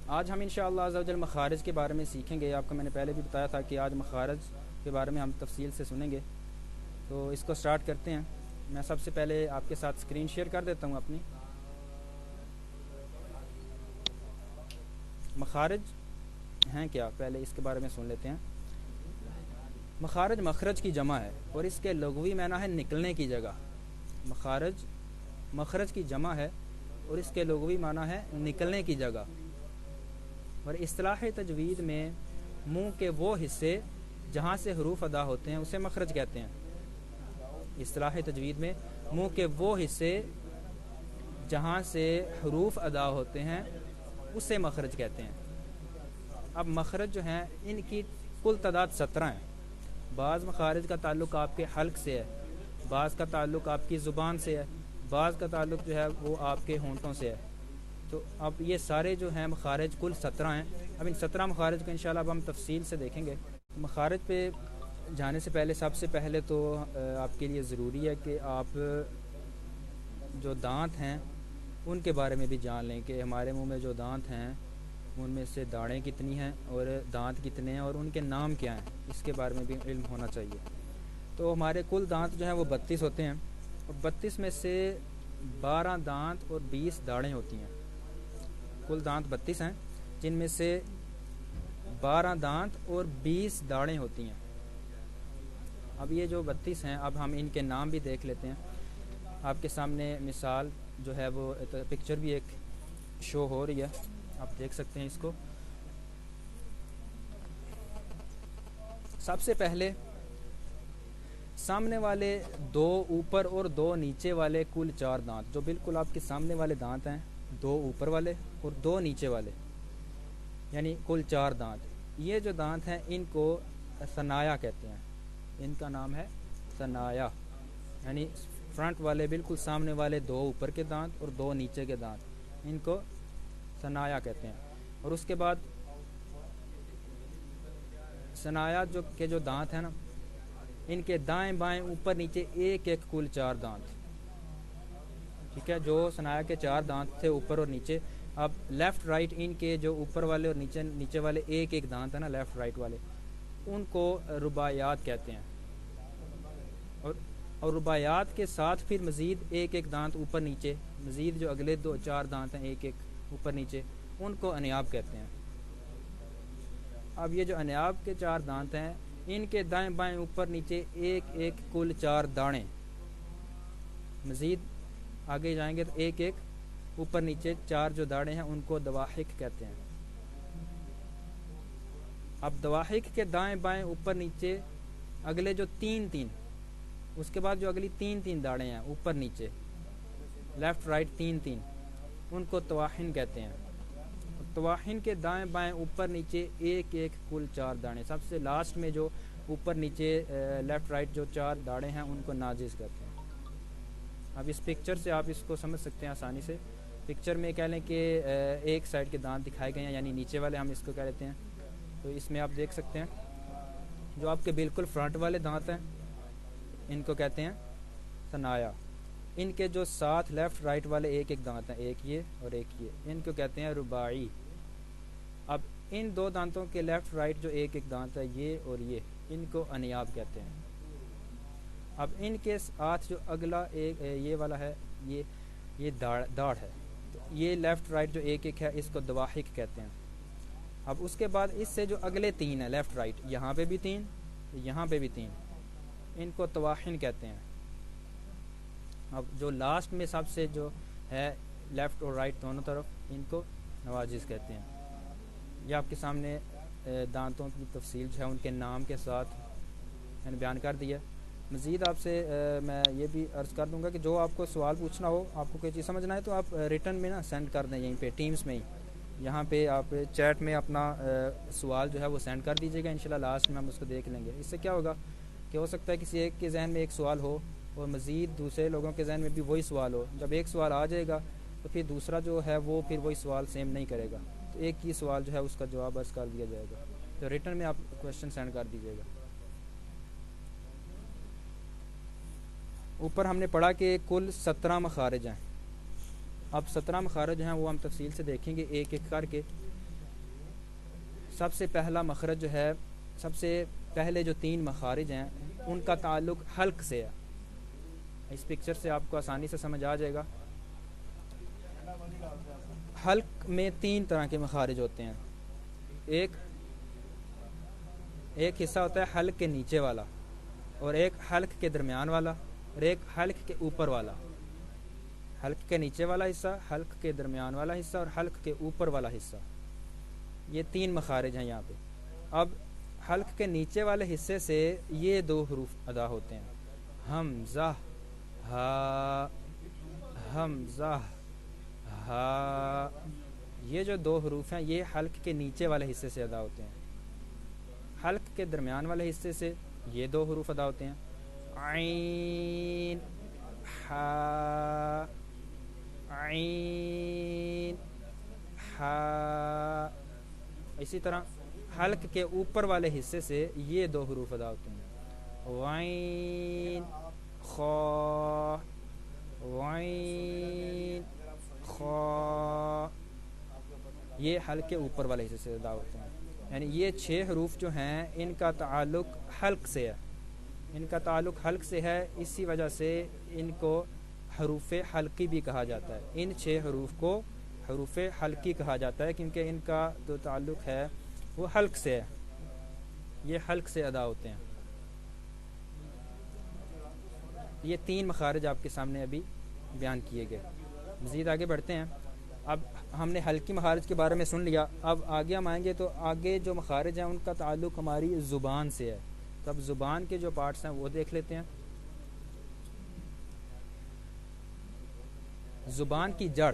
آج ہم انشاءاللہ عز و جل مخارج کے بارے میں سیکھیں گے. آپ کو میں نے پہلے بھی بتایا تھا کہ آج مخارج کے بارے میں ہم تفصیل سے سنیں گے. تو اس کو سٹارٹ کرتے ہیں. میں سب سے پہلے آپ کے ساتھ اسکرین شیئر کر دیتا ہوں اپنی. مخارج ہیں کیا، پہلے اس کے بارے میں سن لیتے ہیں. مخارج مخرج کی جمع ہے اور اس کے لغوی معنی ہے نکلنے کی جگہ. مخارج مخرج کی جمع ہے اور اس کے لغوی معنی ہے نکلنے کی جگہ. اور اصطلاح تجوید میں منہ کے وہ حصے جہاں سے حروف ادا ہوتے ہیں اسے مخرج کہتے ہیں. اصطلاح تجوید میں منہ کے وہ حصے جہاں سے حروف ادا ہوتے ہیں اسے مخرج کہتے ہیں. اب مخرج جو ہیں ان کی کل تعداد 17 ہیں. بعض مخارج کا تعلق آپ کے حلق سے ہے، بعض کا تعلق آپ کی زبان سے ہے، بعض کا تعلق جو ہے وہ آپ کے ہونٹوں سے ہے. تو اب یہ سارے جو ہیں مخارج کل 17 ہیں. اب ان 17 مخارج کو انشاءاللہ اب ہم تفصیل سے دیکھیں گے. مخارج پہ جانے سے پہلے سب سے پہلے تو آپ کے لیے ضروری ہے کہ آپ جو دانت ہیں ان کے بارے میں بھی جان لیں کہ ہمارے منہ میں جو دانت ہیں ان میں سے داڑیں کتنی ہیں اور دانت کتنے ہیں اور ان کے نام کیا ہیں، اس کے بارے میں بھی علم ہونا چاہیے. تو ہمارے کل دانت جو ہیں وہ 32 ہوتے ہیں اور 32 میں سے 12 دانت اور 20 داڑیں ہوتی ہیں. کل دانت 32 ہیں جن میں سے 12 دانت اور 20 داڑیں ہوتی ہیں. اب یہ جو 32 ہیں اب ہم ان کے نام بھی دیکھ لیتے ہیں. آپ کے سامنے مثال جو ہے وہ پکچر بھی ایک شو ہو رہی ہے، آپ دیکھ سکتے ہیں اس کو. سب سے پہلے سامنے والے 2 اوپر اور 2 نیچے والے کل 4 دانت جو بالکل آپ کے سامنے والے دانت ہیں، 2 اوپر والے اور 2 نیچے والے، یعنی کل 4 دانت. یہ جو دانت ہیں ان کو ثنایا کہتے ہیں. ان کا نام ہے ثنایا، یعنی فرنٹ والے بالکل سامنے والے 2 اوپر کے دانت اور 2 نیچے کے دانت، ان کو ثنایا کہتے ہیں. اور اس کے بعد ثنایا جو دانت ہیں نا ان کے دائیں بائیں اوپر نیچے ایک ایک کل 4 دانت. ٹھیک ہے، جو ثنایا کے 4 دانت تھے اوپر اور نیچے، اب لیفٹ رائٹ ان کے جو اوپر والے اور نیچے والے ایک ایک دانت ہیں نا لیفٹ رائٹ والے، ان کو رباعیات کہتے ہیں. اور رباعیات کے ساتھ پھر مزید ایک ایک دانت اوپر نیچے، مزید جو اگلے 4 دانت ہیں ایک ایک اوپر نیچے، ان کو انیاب کہتے ہیں. اب یہ جو انیاب کے 4 دانت ہیں ان کے دائیں بائیں اوپر نیچے ایک ایک کل 4 داڑیں، مزید آگے جائیں گے تو ایک ایک اوپر نیچے 4 جو داڑیں ہیں ان کو دواحک کہتے ہیں. اب دواحک کے دائیں بائیں اوپر نیچے اگلے جو 3 اس کے بعد جو اگلی 3 داڑیں ہیں اوپر نیچے لیفٹ رائٹ 3 ان کو طواحن کہتے ہیں. طواحن کے دائیں بائیں اوپر نیچے ایک ایک کل 4 داڑیں. سب سے لاسٹ میں جو اوپر نیچے لیفٹ رائٹ جو 4 داڑیں ہیں ان کو ناجز کہتے ہیں. اب اس پکچر سے آپ اس کو سمجھ سکتے ہیں آسانی سے. پکچر میں کہہ لیں کہ ایک سائڈ کے دانت دکھائے گئے ہیں، یعنی نیچے والے ہم اس کو کہہ لیتے ہیں. تو اس میں آپ دیکھ سکتے ہیں جو آپ کے بالکل فرنٹ والے دانت ہیں ان کو کہتے ہیں ثنایا. ان کے جو ساتھ لیفٹ رائٹ والے ایک ایک دانت ہیں، ایک یہ اور ایک یہ، ان کو کہتے ہیں رباعی. اب ان 2 دانتوں کے لیفٹ رائٹ جو ایک ایک دانت ہے یہ اور یہ، ان کو انیاب کہتے ہیں. اب ان کے ساتھ جو اگلا ایک یہ والا ہے یہ داڑھ ہے، تو یہ لیفٹ رائٹ جو ایک ایک ہے اس کو دواحک کہتے ہیں. اب اس کے بعد اس سے جو اگلے 3 ہیں لیفٹ رائٹ، یہاں پہ بھی 3 یہاں پہ بھی 3، ان کو طواحن کہتے ہیں. اب جو لاسٹ میں سب سے جو ہے لیفٹ اور رائٹ دونوں طرف، ان کو نواجز کہتے ہیں. یہ آپ کے سامنے دانتوں کی تفصیل جو ہے ان کے نام کے ساتھ میں نے بیان کر دیا. مزید آپ سے میں یہ بھی عرض کر دوں گا کہ جو آپ کو سوال پوچھنا ہو، آپ کو کوئی چیز سمجھنا ہے تو آپ ریٹن میں نا سینڈ کر دیں، یہیں پہ ٹیمز میں ہی، یہاں پہ آپ چیٹ میں اپنا سوال جو ہے وہ سینڈ کر دیجیے گا. انشاءاللہ لاسٹ میں ہم اس کو دیکھ لیں گے. اس سے کیا ہوگا کہ ہو سکتا ہے کسی ایک کے ذہن میں ایک سوال ہو اور مزید دوسرے لوگوں کے ذہن میں بھی وہی سوال ہو. جب ایک سوال آ جائے گا تو پھر دوسرا جو ہے وہ پھر وہی سوال سیم نہیں کرے گا، تو ایک ہی سوال جو ہے اس کا جواب عرض کر دیا جائے گا. تو ریٹن میں آپ کویشچن سینڈ کر دیجیے گا. اوپر ہم نے پڑھا کہ کل 17 مخارج ہیں. اب 17 مخارج ہیں وہ ہم تفصیل سے دیکھیں گے ایک ایک کر کے. سب سے پہلا مخرج جو ہے، سب سے پہلے جو 3 مخارج ہیں ان کا تعلق حلق سے ہے. اس پکچر سے آپ کو آسانی سے سمجھ آ جائے گا. حلق میں 3 طرح کے مخارج ہوتے ہیں. ایک حصہ ہوتا ہے حلق کے نیچے والا، اور ایک حلق کے درمیان والا، اور ایک حلق کے اوپر والا. حلق کے نیچے والا حصہ، حلق کے درمیان والا حصہ، اور حلق کے اوپر والا حصہ. یہ 3 مخارج ہیں یہاں پہ. اب حلق کے نیچے والے حصے سے یہ 2 حروف ادا ہوتے ہیں، حمزہ ہا، حمزہ ہا. یہ جو 2 حروف ہیں یہ حلق کے نیچے والے حصے سے ادا ہوتے ہیں. حلق کے درمیان والے حصے سے یہ 2 حروف ادا ہوتے ہیں، عین ہا، عین ہا. اسی طرح حلق کے اوپر والے حصے سے یہ 2 حروف ادا ہوتے ہیں، غین خا، غین خا. یہ حلق کے اوپر والے حصے سے ادا ہوتے ہیں. یعنی یہ 6 حروف جو ہیں ان کا تعلق حلق سے ہے، ان کا تعلق حلق سے ہے. اسی وجہ سے ان کو حروف حلقی بھی کہا جاتا ہے. ان 6 حروف کو حروف حلقی کہا جاتا ہے کیونکہ ان کا جو تعلق ہے وہ حلق سے ہے، یہ حلق سے ادا ہوتے ہیں. یہ 3 مخارج آپ کے سامنے ابھی بیان کیے گئے. مزید آگے بڑھتے ہیں. اب ہم نے حلقی مخارج کے بارے میں سن لیا. اب آگے ہم آئیں گے تو آگے جو مخارج ہیں ان کا تعلق ہماری زبان سے ہے. تو اب زبان کے جو پارٹس ہیں وہ دیکھ لیتے ہیں. زبان کی جڑ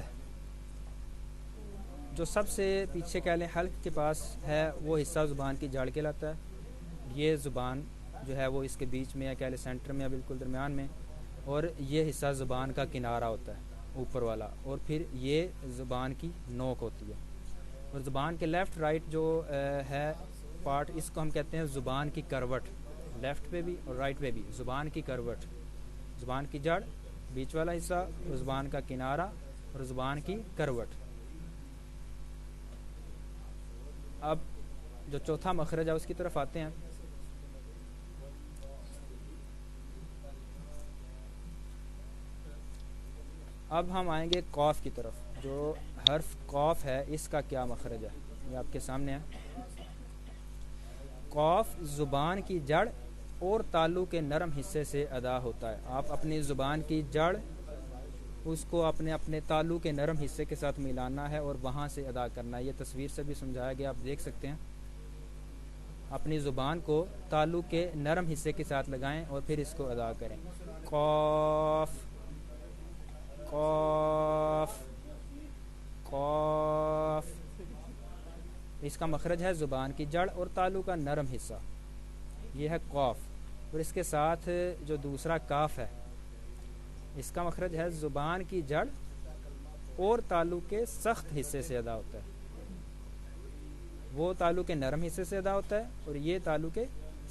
جو سب سے پیچھے کہہ لیں حلق کے پاس ہے وہ حصہ زبان کی جڑ کہلاتا ہے. یہ زبان جو ہے وہ اس کے بیچ میں ہے، کہہ لیں سینٹر میں ہے، بالکل درمیان میں. اور یہ حصہ زبان کا کنارہ ہوتا ہے اوپر والا، اور پھر یہ زبان کی نوک ہوتی ہے. اور زبان کے لیفٹ رائٹ جو ہے پارٹ، اس کو ہم کہتے ہیں زبان کی کروٹ. لیفٹ پہ بھی اور رائٹ پہ بھی زبان کی کروٹ. زبان کی جڑ، بیچ والا حصہ، اور زبان کا کنارہ اور زبان کی کروٹ. اب جو چوتھا مخرج ہے اس کی طرف آتے ہیں. اب ہم آئیں گے قاف کی طرف. جو حرف قاف ہے اس کا کیا مخرج ہے یہ آپ کے سامنے ہے. قاف زبان کی جڑ اور تالو کے نرم حصے سے ادا ہوتا ہے. آپ اپنی زبان کی جڑ اس کو اپنے تالو کے نرم حصے کے ساتھ ملانا ہے اور وہاں سے ادا کرنا ہے. یہ تصویر سے بھی سمجھایا گیا، آپ دیکھ سکتے ہیں. اپنی زبان کو تالو کے نرم حصے کے ساتھ لگائیں اور پھر اس کو ادا کریں. قاف قاف قاف. اس کا مخرج ہے زبان کی جڑ اور تالو کا نرم حصہ، یہ ہے قاف. اور اس کے ساتھ جو دوسرا کاف ہے اس کا مخرج ہے زبان کی جڑ اور تالو کے سخت حصے سے ادا ہوتا ہے. وہ تالو کے نرم حصے سے ادا ہوتا ہے اور یہ تالو کے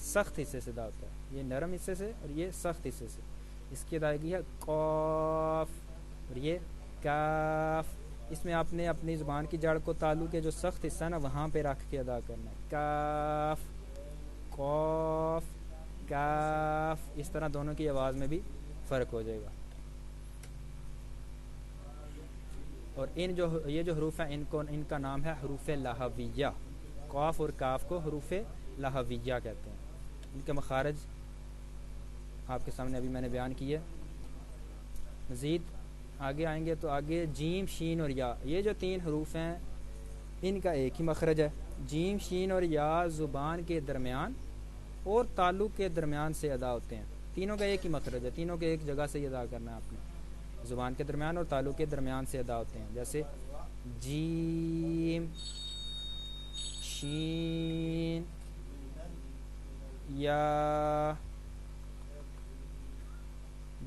سخت حصے سے ادا ہوتا ہے. یہ نرم حصے سے اور یہ سخت حصے سے. اس کی ادائیگی ہے قاف اور یہ کاف. اس میں آپ نے اپنی زبان کی جڑ کو تالو کے جو سخت حصہ نا وہاں پہ رکھ کے ادا کرنا ہے. کاف قاف کاف. اس طرح دونوں کی آواز میں بھی فرق ہو جائے گا. اور یہ جو حروف ہیں ان کا نام ہے حروف لہویہ. قاف اور کاف کو حروف لہویہ کہتے ہیں. ان کے مخارج آپ کے سامنے ابھی میں نے بیان کیے. مزید آگے آئیں گے تو آگے جیم شین اور یا. یہ جو 3 حروف ہیں ان کا ایک ہی مخرج ہے. جیم شین اور یا زبان کے درمیان اور تالو کے درمیان سے ادا ہوتے ہیں. تینوں کا ایک ہی مخرج ہے، تینوں کے ایک جگہ سے ہی ادا کرنا ہے آپ نے. زبان کے درمیان اور تالو کے درمیان سے ادا ہوتے ہیں. جیسے جیم شین یا،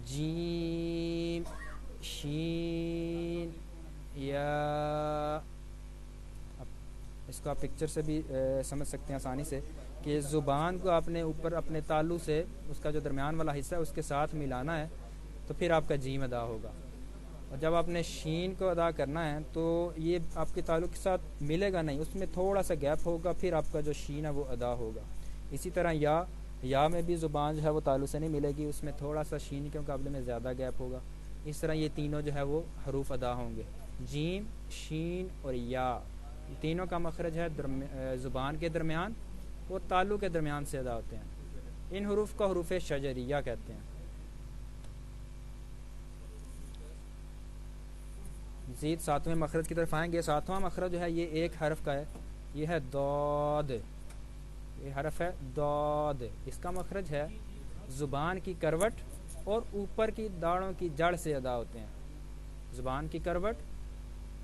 جیم شین یا. اب اس کو آپ پکچر سے بھی سمجھ سکتے ہیں آسانی سے کہ زبان کو آپ نے اوپر اپنے تالو سے اس کا جو درمیان والا حصہ ہے اس کے ساتھ ملانا ہے تو پھر آپ کا جیم ادا ہوگا. اور جب آپ نے شین کو ادا کرنا ہے تو یہ آپ کے تعلق کے ساتھ ملے گا نہیں، اس میں تھوڑا سا گیپ ہوگا، پھر آپ کا جو شین ہے وہ ادا ہوگا. اسی طرح یا میں بھی زبان جو ہے وہ تعلق سے نہیں ملے گی، اس میں تھوڑا سا شین کے مقابلے میں زیادہ گیپ ہوگا. اس طرح یہ تینوں جو ہے وہ حروف ادا ہوں گے. جیم، شین اور یا، تینوں کا مخرج ہے زبان کے درمیان اور تعلق کے درمیان سے ادا ہوتے ہیں. ان حروف کو حروف شجریہ کہتے ہیں. مزید ساتویں مخرج کی طرف آئیں گے. ساتواں مخرج جو ہے یہ ایک حرف کا ہے، یہ ہے ضاد. یہ حرف ہے ضاد. اس کا مخرج ہے زبان کی کروٹ اور اوپر کی داڑھوں کی جڑ سے ادا ہوتے ہیں. زبان کی کروٹ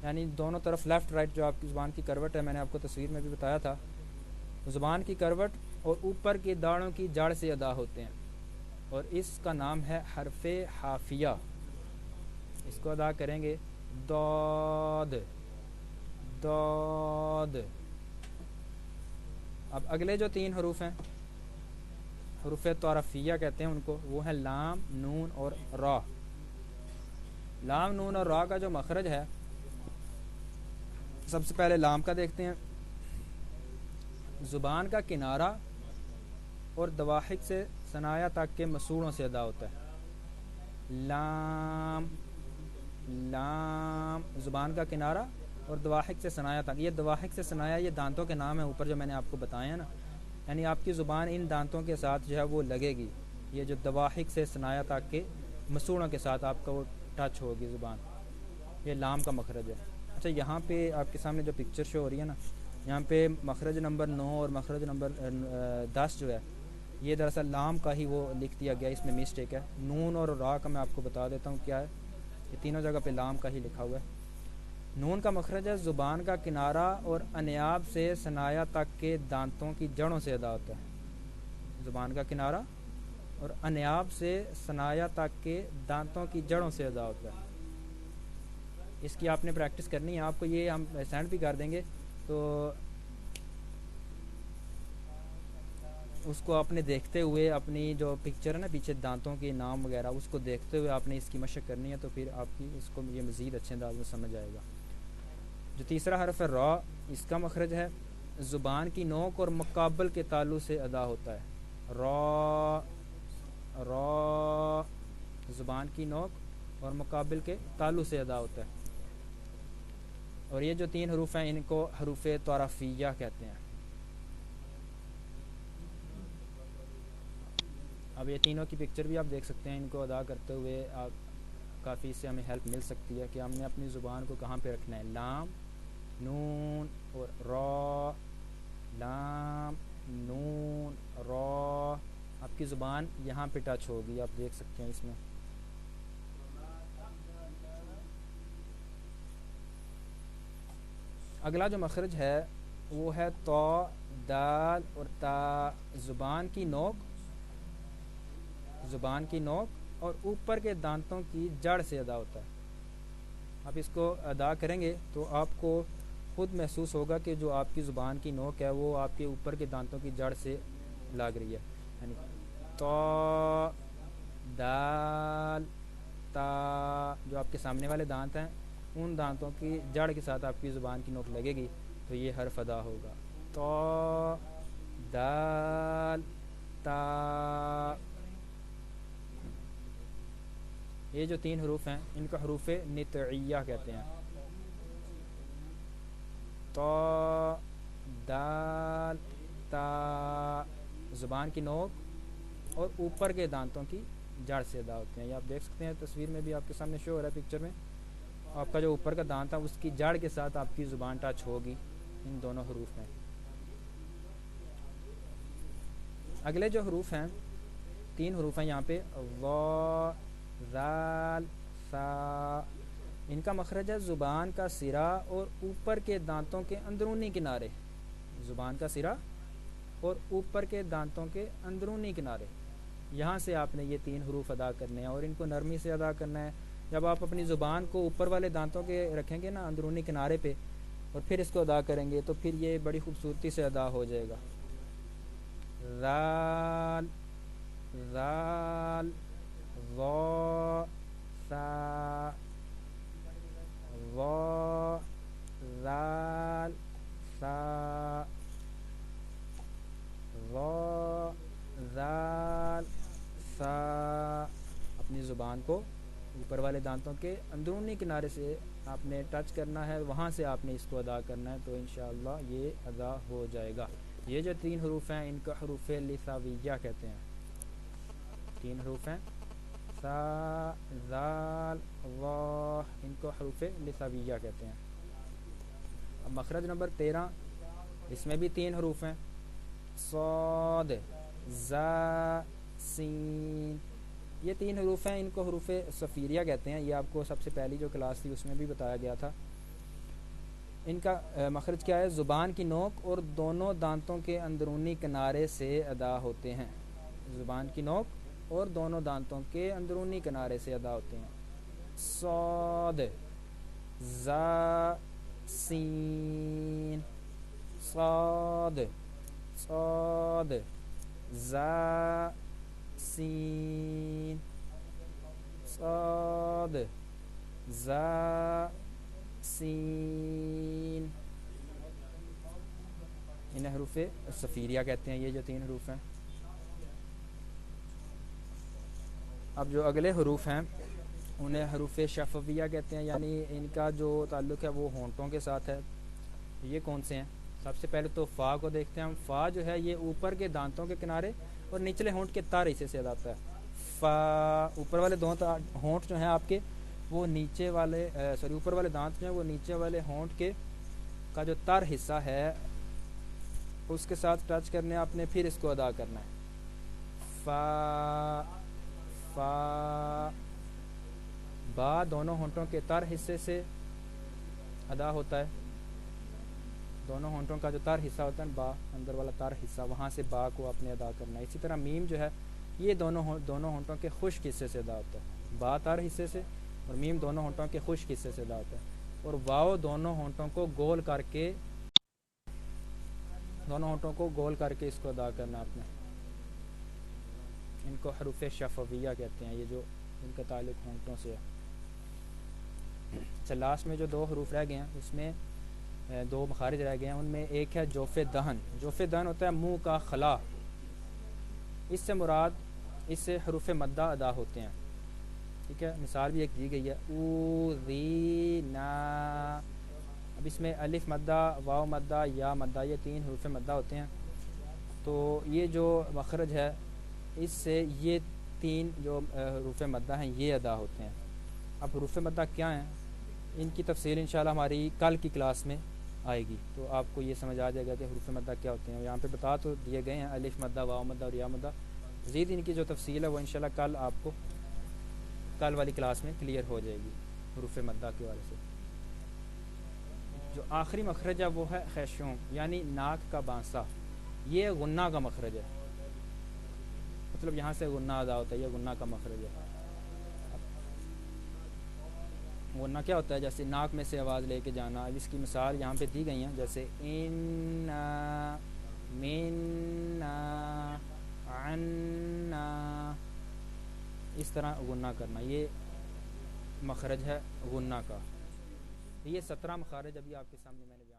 یعنی دونوں طرف لیفٹ رائٹ جو آپ کی زبان کی کروٹ ہے، میں نے آپ کو تصویر میں بھی بتایا تھا، زبان کی کروٹ اور اوپر کی داڑھوں کی جڑ سے ادا ہوتے ہیں، اور اس کا نام ہے حرف حافیہ. اس کو ادا کریں گے ضاد ضاد. اب اگلے جو تین حروف ہیں حروف تعارفیہ کہتے ہیں ان کو، وہ ہیں لام، نون اور را. لام، نون اور را کا جو مخرج ہے، سب سے پہلے لام کا دیکھتے ہیں. زبان کا کنارہ اور دواحک سے ثنایا تک کے مسوڑوں سے ادا ہوتا ہے. لام لام، زبان کا کنارہ اور دواحک سے ثنایا تک. یہ دواحک سے ثنایا یہ دانتوں کے نام ہیں اوپر جو میں نے آپ کو بتایا ہے نا، یعنی آپ کی زبان ان دانتوں کے ساتھ جو ہے وہ لگے گی. یہ جو دواحک سے ثنایا تک کے مسوڑوں کے ساتھ آپ کا وہ ٹچ ہوگی زبان. یہ لام کا مخرج ہے. اچھا، یہاں پہ آپ کے سامنے جو پکچر شو ہو رہی ہے نا، یہاں پہ مخرج نمبر 9 اور مخرج نمبر 10 جو ہے، یہ دراصل لام کا ہی وہ لکھ دیا گیا، اس میں مسٹیک ہے. نون اور را کا میں آپ کو بتا دیتا ہوں کیا ہے. یہ تینوں جگہ پہ لام کا ہی لکھا ہوا ہے. نون کا مخرج ہے زبان کا کنارہ اور انیاب سے ثنایا تک کے دانتوں کی جڑوں سے ادا ہوتا ہے. زبان کا کنارہ اور انیاب سے ثنایا تک کے دانتوں کی جڑوں سے ادا ہوتا ہے. اس کی آپ نے پریکٹس کرنی ہے. آپ کو یہ ہم سینڈ بھی کر دیں گے، تو اس کو آپ نے دیکھتے ہوئے اپنی جو پکچر ہے نا پیچھے دانتوں کے نام وغیرہ، اس کو دیکھتے ہوئے آپ نے اس کی مشق کرنی ہے، تو پھر آپ کی اس کو یہ مزید اچھے انداز میں سمجھ آئے گا. جو تیسرا حرف ہے را، اس کا مخرج ہے زبان کی نوک اور مقابل کے تعلق سے ادا ہوتا ہے. را را، زبان کی نوک اور مقابل کے تعلق سے ادا ہوتا ہے. اور یہ جو تین حروف ہیں ان کو حروف تعارفیہ کہتے ہیں. اب یہ تینوں کی پکچر بھی آپ دیکھ سکتے ہیں. ان کو ادا کرتے ہوئے آپ کافی اس سے ہمیں ہیلپ مل سکتی ہے کہ ہم نے اپنی زبان کو کہاں پہ رکھنا ہے. لام، نون اور را. لام، نون، را. آپ کی زبان یہاں پہ ٹچ ہوگی، آپ دیکھ سکتے ہیں اس میں. اگلا جو مخرج ہے وہ ہے تو، دال اور تا. زبان کی نوک اور اوپر کے دانتوں کی جڑ سے ادا ہوتا ہے. آپ اس کو ادا کریں گے تو آپ کو خود محسوس ہوگا کہ جو آپ کی زبان کی نوک ہے وہ آپ کے اوپر کے دانتوں کی جڑ سے لگ رہی ہے. یعنی تو، دال، تا، جو آپ کے سامنے والے دانت ہیں ان دانتوں کی جڑ کے ساتھ آپ کی زبان کی نوک لگے گی تو یہ حرف ادا ہوگا. تو، دال، تا. یہ جو تین حروف ہیں ان کو حروف نطعیہ کہتے ہیں. تو، دال، تا، زبان کی نوک اور اوپر کے دانتوں کی جڑ سے ادا ہوتے ہیں. یہ آپ دیکھ سکتے ہیں تصویر میں بھی آپ کے سامنے شو ہو رہا ہے پکچر میں. آپ کا جو اوپر کا دانت ہے اس کی جڑ کے ساتھ آپ کی زبان ٹچ ہوگی ان دونوں حروف میں. اگلے جو حروف ہیں، تین حروف ہیں یہاں پہ، وا، ذال، سا. ان کا مخرج ہے زبان کا سرا اور اوپر کے دانتوں کے اندرونی کنارے. زبان کا سرا اور اوپر کے دانتوں کے اندرونی کنارے، یہاں سے آپ نے یہ تین حروف ادا کرنے ہیں اور ان کو نرمی سے ادا کرنا ہے. جب آپ اپنی زبان کو اوپر والے دانتوں کے رکھیں گے نا اندرونی کنارے پہ اور پھر اس کو ادا کریں گے تو پھر یہ بڑی خوبصورتی سے ادا ہو جائے گا. ذال، ذال، ظا، سا. زبان کو اوپر والے دانتوں کے اندرونی کنارے سے آپ نے ٹچ کرنا ہے، وہاں سے آپ نے اس کو ادا کرنا ہے، تو انشاءاللہ یہ ادا ہو جائے گا۔ یہ جو 3 حروف ہیں ان کو حروف لثویہ کہتے ہیں۔ 3 حروف ہیں سا، ذال، وا، ان کو حروف لثویہ کہتے ہیں۔ اب مخرج نمبر 13، اس میں بھی 3 حروف ہیں، صاد، زا، سین۔ یہ 3 حروف ہیں، ان کو حروف صفیریہ کہتے ہیں۔ یہ آپ کو سب سے پہلی جو کلاس تھی اس میں بھی بتایا گیا تھا۔ ان کا مخرج کیا ہے؟ زبان کی نوک اور دونوں دانتوں کے اندرونی کنارے سے ادا ہوتے ہیں۔ زبان کی نوک اور دونوں دانتوں کے اندرونی کنارے سے ادا ہوتے ہیں۔ صاد، زا، سین، صاد، صاد، زا، سین، صاد، زا، سین۔ انہیں حروف صفیریہ کہتے ہیں، یہ جو 3 حروف ہیں۔ اب جو اگلے حروف ہیں انہیں حروف شفویہ کہتے ہیں، یعنی ان کا جو تعلق ہے وہ ہونٹوں کے ساتھ ہے۔ یہ کون سے ہیں؟ سب سے پہلے تو فا کو دیکھتے ہیں ہم۔ فا جو ہے یہ اوپر کے دانتوں کے کنارے اور نچلے ہونٹ کے تار حصے سے ادا ہوتا ہے۔ فا، اوپر والے ہونٹ جو ہیں آپ کے وہ نیچے والے اوپر والے دانت جو ہیں وہ نیچے والے ہونٹ کے کا جو تر حصہ ہے اس کے ساتھ ٹچ کرنے آپ نے، پھر اس کو ادا کرنا ہے۔ فا، فا۔ با دونوں ہونٹوں کے تر حصے سے ادا ہوتا ہے، دونوں ہونٹوں کا جو تر حصہ ہوتا ہے با، اندر والا تر حصہ، وہاں سے با کو آپ نے ادا کرنا ہے۔ اسی طرح میم جو ہے یہ دونوں ہونٹوں کے خشک حصے سے ادا ہوتا ہے، با تر حصے سے اور میم دونوں ہونٹوں کے خشک حصے سے ادا ہوتا ہے۔ اور واو دونوں ہونٹوں کو گول کر کے اس کو ادا کرنا آپ نے۔ ان کو حروف شفویہ کہتے ہیں، یہ جو ان کا تعلق ہونٹوں سے ہے۔ اچھا، لاسٹ میں جو 2 حروف رہ گئے ہیں اس میں 2 مخارج رہ گئے ہیں، ان میں ایک ہے جوف دہن۔ جوف دہن ہوتا ہے منہ کا خلا، اس سے مراد اس سے حروف مدہ ادا ہوتے ہیں، ٹھیک ہے۔ مثال بھی ایک دی گئی ہے، اوذینا۔ اب اس میں الف مدہ، واو مدہ، یا مدہ، یہ 3 حروف مدہ ہوتے ہیں۔ تو یہ جو مخرج ہے اس سے یہ 3 جو حروف مدہ ہیں یہ ادا ہوتے ہیں۔ اب حروف مدہ کیا ہیں ان کی تفصیل انشاءاللہ ہماری کل کی کلاس میں آئے گی، تو آپ کو یہ سمجھ آ جائے گا کہ حروف مدہ کیا ہوتے ہیں۔ یہاں پہ بتا تو دیے گئے ہیں الف مدہ، واو مدہ اور یا مدہ، مزید ان کی جو تفصیل ہے وہ انشاءاللہ کل آپ کو کل والی کلاس میں کلیئر ہو جائے گی حروف مدہ کے والے سے۔ جو آخری مخرج ہے وہ ہے خیشوم، یعنی ناک کا بانسا۔ یہ غنہ کا مخرج ہے، مطلب یہاں سے غنہ ادا ہوتا ہے، یہ غنہ کا مخرج ہے۔ غنہ کیا ہوتا ہے؟ جیسے ناک میں سے آواز لے کے جانا۔ اب اس کی مثال یہاں پہ دی گئی ہیں، جیسے انا، منا، عنا، اس طرح غنہ کرنا، یہ مخرج ہے غنہ کا۔ یہ 17 مخارج ابھی آپ کے سامنے میں نے بیان